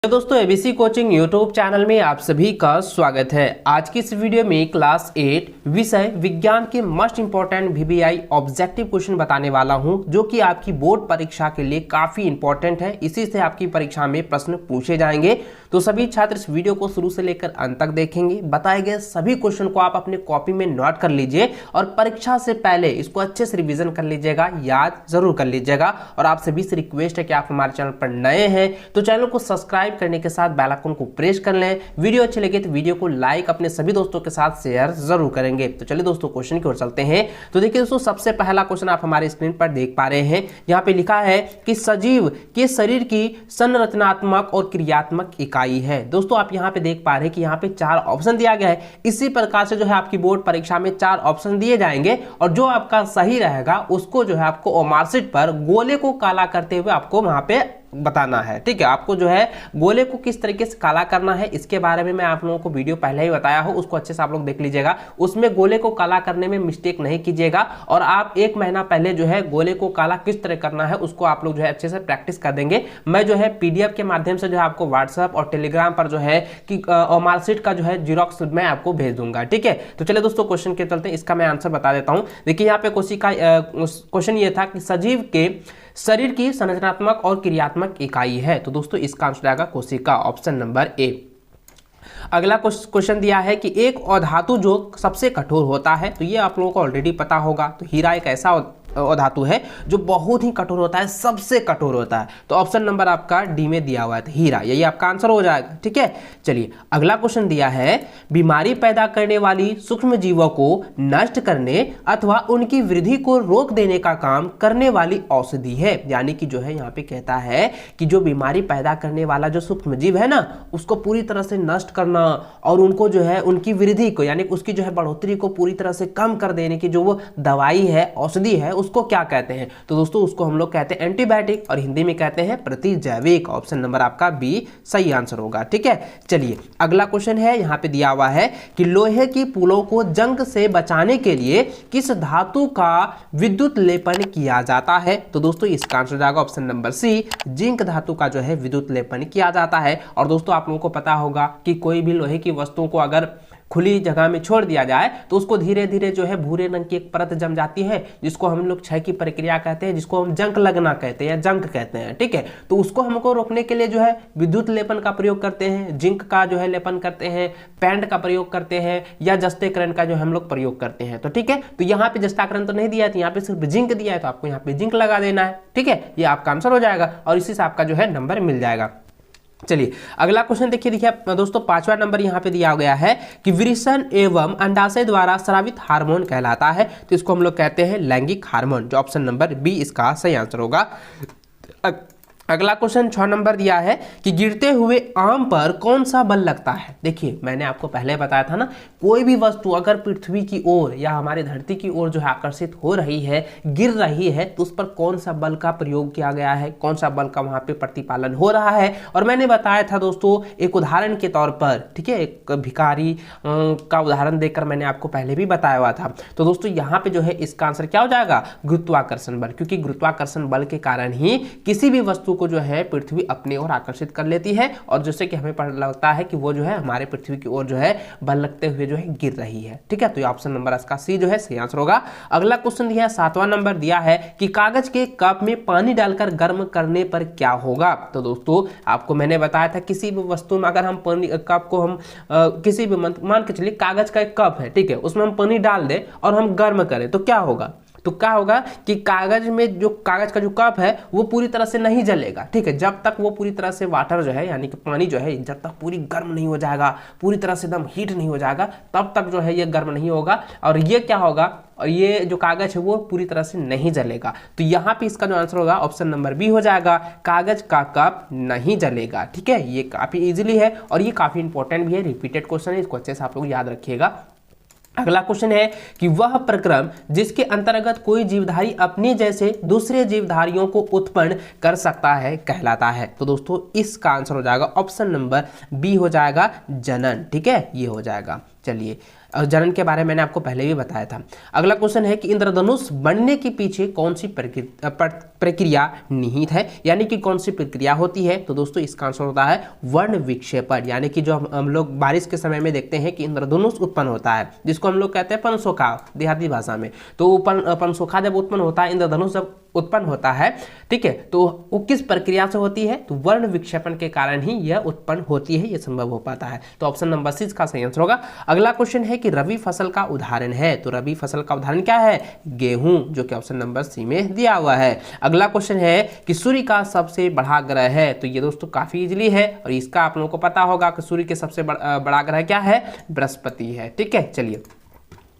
तो दोस्तों ABC coaching YouTube channel में आप सभी का स्वागत है। आज की इस वीडियो में क्लास 8 विषय विज्ञान के most important VBI objective question बताने वाला हूं, जो कि आपकी बोर्ड परीक्षा के लिए काफी इंपॉर्टेंट है। इसी से आपकी परीक्षा में प्रश्न पूछे जाएंगे, तो सभी छात्र इस वीडियो को शुरू से लेकर अंत तक देखेंगे। बताए गए सभी क्वेश्चन को आप अपने कॉपी में नोट कर लीजिए और परीक्षा से पहले इसको अच्छे से रिविजन कर लीजिएगा, याद जरूर कर लीजिएगा। और आप सभी से रिक्वेस्ट है कि आप हमारे चैनल पर नए हैं तो चैनल को सब्सक्राइब करने के साथ बेल आइकन को प्रेस कर लें। वीडियो अच्छी लगे तो वीडियो को लाइक अपने सभी दोस्तों के साथ शेयर जरूर करेंगे। तो चलिए दोस्तों क्वेश्चन की ओर चलते हैं। तो देखिए दोस्तों, सबसे पहला क्वेश्चन आप हमारे स्क्रीन पर देख पा रहे हैं। यहाँ पे लिखा है कि सजीव के शरीर की संरचनात्मक और क्रियात्मक इकाई है। दोस्तों आप यहाँ पे देख पा रहे हैं कि यहाँ पे 4 ऑप्शन दिया गया है। इसी प्रकार से जो है आपकी बोर्ड परीक्षा में 4 ऑप्शन दिए जाएंगे और जो आपका सही रहेगा उसको जो है आपको ओमार्कशीट पर गोले को काला करते हुए आपको वहां पे बताना है। ठीक है, आपको जो है गोले को किस तरीके से काला करना है इसके बारे में मैं आप लोगों को वीडियो पहले ही बताया हूं, उसको अच्छे से आप लोग देख लीजिएगा। उसमें गोले को काला करने में मिस्टेक नहीं कीजिएगा और आप 1 महीना पहले जो है गोले को काला किस तरह करना है उसको आप लोग जो है अच्छे से प्रैक्टिस कर देंगे। मैं जो है पीडीएफ के माध्यम से जो है आपको व्हाट्सएप और टेलीग्राम पर जो है कि मार्कशीट का जो है जीरोक्स मैं आपको भेज दूंगा। ठीक है, तो चलिए दोस्तों क्वेश्चन के चलते इसका मैं आंसर बता देता हूं। देखिए यहाँ पे क्वेश्चन ये था कि सजीव के शरीर की संरचनात्मक और क्रियात्मक इकाई है। तो दोस्तों इसका आंसर आएगा कोशिका, ऑप्शन नंबर ए। अगला क्वेश्चन दिया है कि एक अधातु जो सबसे कठोर होता है, तो ये आप लोगों को ऑलरेडी पता होगा। तो हीरा एक ऐसा धातु है जो बहुत ही कठोर होता है, सबसे कठोर होता है। तो ऑप्शन नंबर आपका डी में दिया हुआ है, तो हीरा, यही आपका आंसर हो जाएगा। ठीक है, चलिए अगला क्वेश्चन दिया है बीमारी पैदा करने वाली सूक्ष्म जीवों को नष्ट करने अथवा उनकी वृद्धि को रोक देने का काम करने वाली औषधि है। यानी कि जो है यहाँ पे कहता है कि जो बीमारी पैदा करने वाला जो सूक्ष्म जीव है ना, उसको पूरी तरह से नष्ट करना और उनको जो है उनकी वृद्धि को यानी उसकी जो है बढ़ोतरी को पूरी तरह से कम कर देने की जो वो दवाई है, औषधि है, उसको क्या कहते हैं? तो दोस्तों उसको हम लोग कहते हैं एंटीबायोटिक और हिंदी में कहते हैं प्रतिजैविक। ऑप्शन नंबर आपका बी सही आंसर होगा। ठीक है, चलिए अगला क्वेश्चन है, यहां पे दिया हुआ है कि लोहे की पुलों को जंग से बचाने के लिए किस धातु का विद्युत लेपन किया जाता है? तो दोस्तों इसका आंसर जाएगा ऑप्शन नंबर सी, जिंक धातु का जो है विद्युत लेपन किया जाता है। और दोस्तों आप लोगों को पता होगा कि कोई भी लोहे की वस्तुओं को अगर खुली जगह में छोड़ दिया जाए तो उसको धीरे धीरे जो है भूरे रंग की एक परत जम जाती है, जिसको हम लोग क्षय की प्रक्रिया कहते हैं, जिसको हम जंग लगना कहते हैं या जंग कहते हैं। ठीक है, तो उसको हमको रोकने के लिए जो है विद्युत लेपन का प्रयोग करते हैं, जिंक का जो है लेपन करते हैं, पेंट का प्रयोग करते हैं या जस्ताकरण का जो हम लोग प्रयोग करते हैं। तो ठीक है, तो यहाँ पे जस्ताकरण तो नहीं दिया है, तो यहाँ पे सिर्फ जिंक दिया है, तो आपको यहाँ पे जिंक लगा देना है। ठीक है, ये आपका आंसर हो जाएगा और इसी से आपका जो है नंबर मिल जाएगा। चलिए अगला क्वेश्चन देखिए दोस्तों, 5वां नंबर यहाँ पे दिया गया है कि वृषण एवं अंडाशय द्वारा स्रावित हार्मोन कहलाता है। तो इसको हम लोग कहते हैं लैंगिक हार्मोन, जो ऑप्शन नंबर बी इसका सही आंसर होगा। अगला क्वेश्चन 6 नंबर दिया है कि गिरते हुए आम पर कौन सा बल लगता है? देखिए मैंने आपको पहले बताया था ना, कोई भी वस्तु अगर पृथ्वी की ओर या हमारे धरती की ओर जो है आकर्षित हो रही है, गिर रही है, तो उस पर कौन सा बल का प्रयोग किया गया है, कौन सा बल का वहां पे प्रतिपालन हो रहा है। और मैंने बताया था दोस्तों एक उदाहरण के तौर पर, ठीक है, एक भिखारी का उदाहरण देकर मैंने आपको पहले भी बताया हुआ था। तो दोस्तों यहाँ पे जो है इसका आंसर क्या हो जाएगा? गुरुत्वाकर्षण बल, क्योंकि गुरुत्वाकर्षण बल के कारण ही किसी भी वस्तु को जो है पृथ्वी अपने ओर आकर्षित कर लेती है और जैसे कि हमें पता लगता है कि वो जो है हमारे पृथ्वी की ओर जो है बल लगते हुए जो है गिर रही है। ठीक है, तो ये ऑप्शन नंबर इसका सी जो है सही आंसर होगा। अगला क्वेश्चन दिया है, 7वां नंबर दिया है कि कागज के कप में पानी डालकर गर्म करने पर क्या होगा? तो दोस्तों आपको मैंने बताया था किसी भी वस्तु में अगर हम पानी कप को हम किसी भी मान के चलिए कागज का एक कप है, ठीक है, उसमें हम पानी डाल दें और हम गर्म करें तो क्या होगा? तो क्या होगा कि कागज में जो कागज का जो कप है वो पूरी तरह से नहीं जलेगा। ठीक है, जब तक वो पूरी तरह से वाटर जो है यानी कि पानी जो है जब तक पूरी गर्म नहीं हो जाएगा, पूरी तरह से एकदम हीट नहीं हो जाएगा, तब तक जो है ये गर्म नहीं होगा और ये क्या होगा, और ये जो कागज है वो पूरी तरह से नहीं जलेगा। तो यहाँ पे इसका जो आंसर होगा ऑप्शन नंबर बी हो जाएगा, कागज का कप नहीं जलेगा। ठीक है, ये काफी इजीली है और ये काफी इंपॉर्टेंट भी है, रिपीटेड क्वेश्चन है, इसको अच्छे से आप लोग याद रखिएगा। अगला क्वेश्चन है कि वह प्रक्रम जिसके अंतर्गत कोई जीवधारी अपने जैसे दूसरे जीवधारियों को उत्पन्न कर सकता है कहलाता है। तो दोस्तों इसका आंसर हो जाएगा ऑप्शन नंबर बी हो जाएगा जनन। ठीक है, ये हो जाएगा। चलिए, जनन के बारे में मैंने आपको पहले भी बताया था। अगला क्वेश्चन है कि इंद्रधनुष बनने के पीछे कौन सी प्रक्रिया निहित है, यानी कि कौन सी प्रक्रिया होती है। तो दोस्तों इसका आंसर होता है वर्ण विक्षेपण, यानी कि जो हम लोग बारिश के समय में देखते हैं कि इंद्रधनुष उत्पन्न होता है, जिसको हम लोग कहते हैं पनसोखा देहाती भाषा में। तो पनसोखा जब उत्पन्न होता है, इंद्रधनुष जब उत्पन्न होता है, ठीक है, तो वो किस प्रक्रिया से होती है, तो वर्ण विक्षेपण के कारण ही यह उत्पन्न होती है, यह संभव हो पाता है। तो ऑप्शन नंबर सी इसका सही आंसर होगा। अगला क्वेश्चन है कि रबी फसल का उदाहरण है, तो रबी फसल का उदाहरण क्या है, गेहूं, जो कि ऑप्शन नंबर सी में दिया हुआ है। अगला क्वेश्चन है कि सूर्य का सबसे बड़ा ग्रह है, तो ये दोस्तों काफी इजीली है और इसका आप लोगों को पता होगा कि सूर्य के सबसे बड़ा ग्रह क्या है, बृहस्पति है। ठीक है, चलिए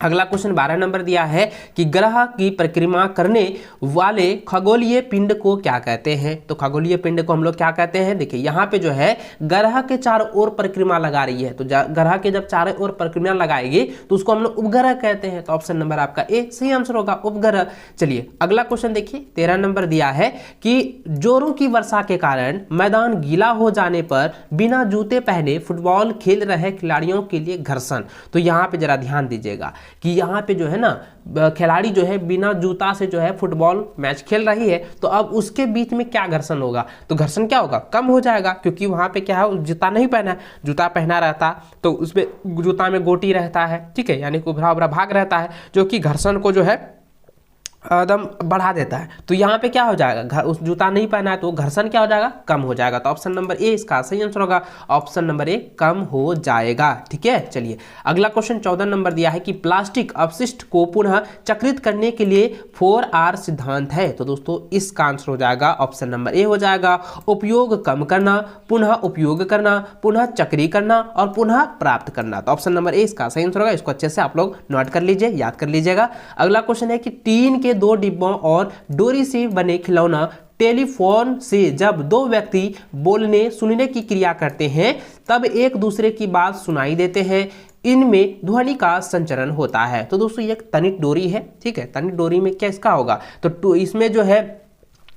अगला क्वेश्चन 12 नंबर दिया है कि ग्रह की परिक्रमा करने वाले खगोलीय पिंड को क्या कहते हैं। तो खगोलीय पिंड को हम लोग क्या कहते हैं, देखिए यहाँ पे जो है ग्रह के चारों ओर परिक्रमा लगा रही है, तो ग्रह के जब चारों ओर परिक्रमा लगाएगी तो उसको हम लोग उपग्रह कहते हैं। तो ऑप्शन नंबर आपका ए सही आंसर होगा, उपग्रह। चलिए अगला क्वेश्चन देखिए 13 नंबर दिया है कि जोरों की वर्षा के कारण मैदान गीला हो जाने पर बिना जूते पहने फुटबॉल खेल रहे खिलाड़ियों के लिए घर्षण। तो यहाँ पे जरा ध्यान दीजिएगा कि यहाँ पे जो है ना खिलाड़ी जो है बिना जूता से जो है फुटबॉल मैच खेल रही है, तो अब उसके बीच में क्या घर्षण होगा, तो घर्षण क्या होगा, कम हो जाएगा, क्योंकि वहाँ पे क्या है जूता नहीं पहना है। जूता पहना रहता तो उसमें जूता में गोटी रहता है, ठीक है, यानी कि उभरा उभरा भाग रहता है, जो कि घर्षण को जो है एकदम बढ़ा देता है। तो यहाँ पे क्या हो जाएगा, उस जूता नहीं पहना है तो घर्षण क्या हो जाएगा, कम हो जाएगा। तो ऑप्शन नंबर ए इसका सही आंसर होगा, ऑप्शन नंबर ए कम हो जाएगा। ठीक है, चलिए अगला क्वेश्चन 14 नंबर दिया है कि प्लास्टिक अपशिष्ट को पुनः चक्रित करने के लिए 4R सिद्धांत है। तो दोस्तों इसका आंसर हो जाएगा ऑप्शन नंबर ए हो जाएगा, उपयोग कम करना, पुनः उपयोग करना, पुनः चक्री करना और पुनः प्राप्त करना। तो ऑप्शन नंबर ए इसका सही आंसर होगा, इसको अच्छे से आप लोग नोट कर लीजिए, याद कर लीजिएगा। अगला क्वेश्चन है कि टीन के 2 डिब्बों और डोरी से बने खिलौना टेलीफोन से जब 2 व्यक्ति बोलने सुनने की क्रिया करते हैं तब एक दूसरे की बात सुनाई देते हैं, इनमें ध्वनि का संचरण होता है। तो दोस्तों ये एक तनिक डोरी है, ठीक है, तनिक डोरी में क्या इसका होगा, तो इसमें जो है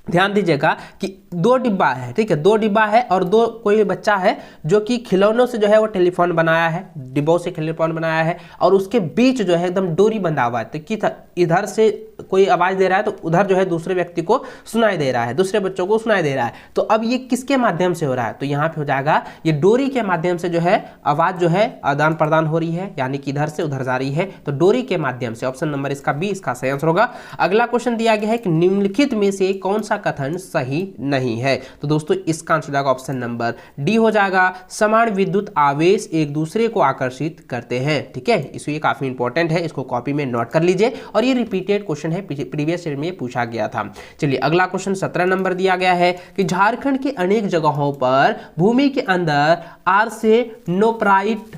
ध्यान दीजिएगा कि 2 डिब्बा है, ठीक है, 2 डिब्बा है और 2 कोई बच्चा है जो कि खिलौनों से जो है वो टेलीफोन बनाया है, डिब्बों से टेलीफोन बनाया है और उसके बीच जो है एकदम डोरी बंधा हुआ है, तो कि इधर से कोई आवाज दे रहा है तो उधर जो है दूसरे व्यक्ति को सुनाई दे रहा है, दूसरे बच्चों को सुनाई दे रहा है। तो अब ये किसके माध्यम से हो रहा है, तो यहाँ पे हो जाएगा ये डोरी के माध्यम से जो है आवाज जो है आदान प्रदान हो रही है, यानी कि इधर से उधर जा रही है, तो डोरी के माध्यम से। ऑप्शन नंबर इसका बी इसका सही आंसर होगा। अगला क्वेश्चन दिया गया है कि निम्नलिखित में से कौन सा कथन सही नहीं है। तो दोस्तों इसका आंसर हो जाएगा ऑप्शन नंबर डी हो जाएगा, समान विद्युत आवेश एक दूसरे को आकर्षित करते हैं। ठीक है, इसलिए काफी इंपॉर्टेंट है, इसको कॉपी में नोट कर लीजिए और ये रिपीटेड क्वेश्चन है, प्रीवियस ईयर में पूछा गया था। चलिए अगला क्वेश्चन 17 नंबर दिया गया है कि झारखंड के अनेक जगहों पर भूमि के अंदर आर्सेनोप्राइट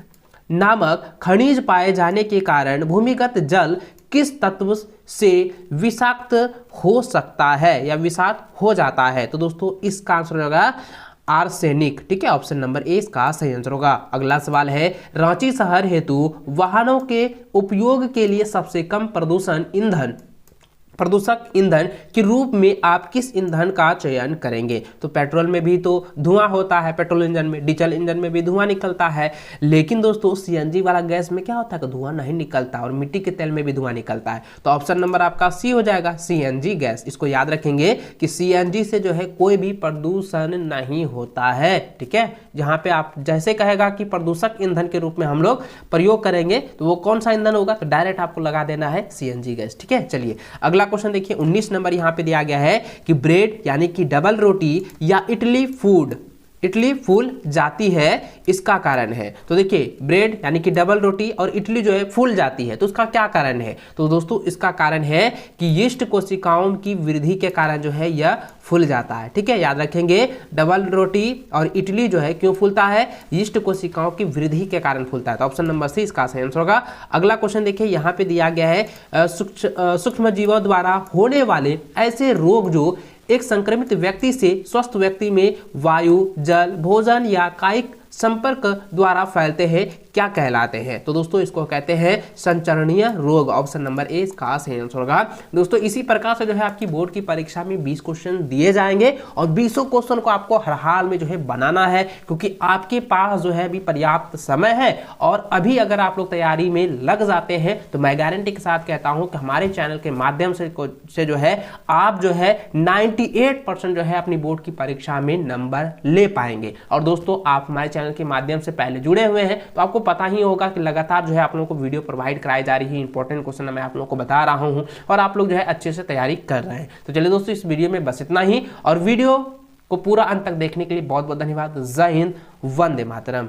नामक खनिज पाए जाने के कारण भूमिगत जल किस तत्व से विषाक्त हो सकता है या विषाक्त हो जाता है। तो दोस्तों इसका आंसर होगा आर्सेनिक। ठीक है, ऑप्शन नंबर ए इसका सही आंसर होगा। अगला सवाल है रांची शहर हेतु वाहनों के उपयोग के लिए सबसे कम प्रदूषक ईंधन के रूप में आप किस ईंधन का चयन करेंगे। तो पेट्रोल में भी तो धुआं होता है, पेट्रोल इंजन में, डीजल इंजन में भी धुआं निकलता है, लेकिन दोस्तों सीएनजी वाला गैस में क्या होता है कि धुआं नहीं निकलता और मिट्टी के तेल में भी धुआं निकलता है। तो ऑप्शन नंबर आपका सी हो जाएगा, सीएनजी गैस। इसको याद रखेंगे कि सीएनजी से जो है कोई भी प्रदूषण नहीं होता है। ठीक है, जहां पे आप जैसे कहेगा कि प्रदूषक ईंधन के रूप में हम लोग प्रयोग करेंगे तो वो कौन सा ईंधन होगा, तो डायरेक्ट आपको लगा देना है सीएनजी गैस। ठीक है, चलिए अगला क्वेश्चन देखिए 19 नंबर यहां पे दिया गया है कि ब्रेड यानी कि डबल रोटी या इडली फूल जाती है, इसका कारण है। तो देखिए ब्रेड यानी कि डबल रोटी और इडली जो है फूल जाती है, तो उसका क्या कारण है। तो दोस्तों इसका कारण है कि यीस्ट कोशिकाओं की वृद्धि के कारण जो है यह फूल जाता है। ठीक है, याद रखेंगे डबल रोटी और इडली जो है क्यों फूलता है, यीस्ट कोशिकाओं की वृद्धि के कारण फूलता है। तो ऑप्शन नंबर सी इसका सही आंसर होगा। अगला क्वेश्चन देखिए यहाँ पे दिया गया है सूक्ष्म जीवों द्वारा होने वाले ऐसे रोग जो एक संक्रमित व्यक्ति से स्वस्थ व्यक्ति में वायु, जल, भोजन या कायिक संपर्क द्वारा फैलते हैं क्या कहलाते हैं? तो दोस्तों इसको कहते हैं संचरणीय रोग। ऑप्शन नंबर ए इसका सही आंसर होगा। दोस्तों इसी प्रकार से जो है आपकी बोर्ड की परीक्षा में 20 क्वेश्चन दिए जाएंगे और 20 क्वेश्चन को आपको हर हाल में जो है बनाना है, क्योंकि आपके पास जो है अभी पर्याप्त समय है। और अभी अगर आप लोग तैयारी में लग जाते हैं तो मैं गारंटी के साथ कहता हूं कि हमारे चैनल के माध्यम से जो है आप जो है 98% जो है अपनी बोर्ड की परीक्षा में नंबर ले पाएंगे। और दोस्तों आप हमारे चैनल के माध्यम से पहले जुड़े हुए हैं तो आपको पता ही होगा कि लगातार जो है आप लोगों को वीडियो प्रोवाइड कराई जा रही है, इंपॉर्टेंट क्वेश्चन मैं आप लोगों को बता रहा हूं और आप लोग जो है अच्छे से तैयारी कर रहे हैं। तो चलिए दोस्तों इस वीडियो में बस इतना ही, और वीडियो को पूरा अंत तक देखने के लिए बहुत बहुत धन्यवाद। जय हिंद, वंदे मातरम।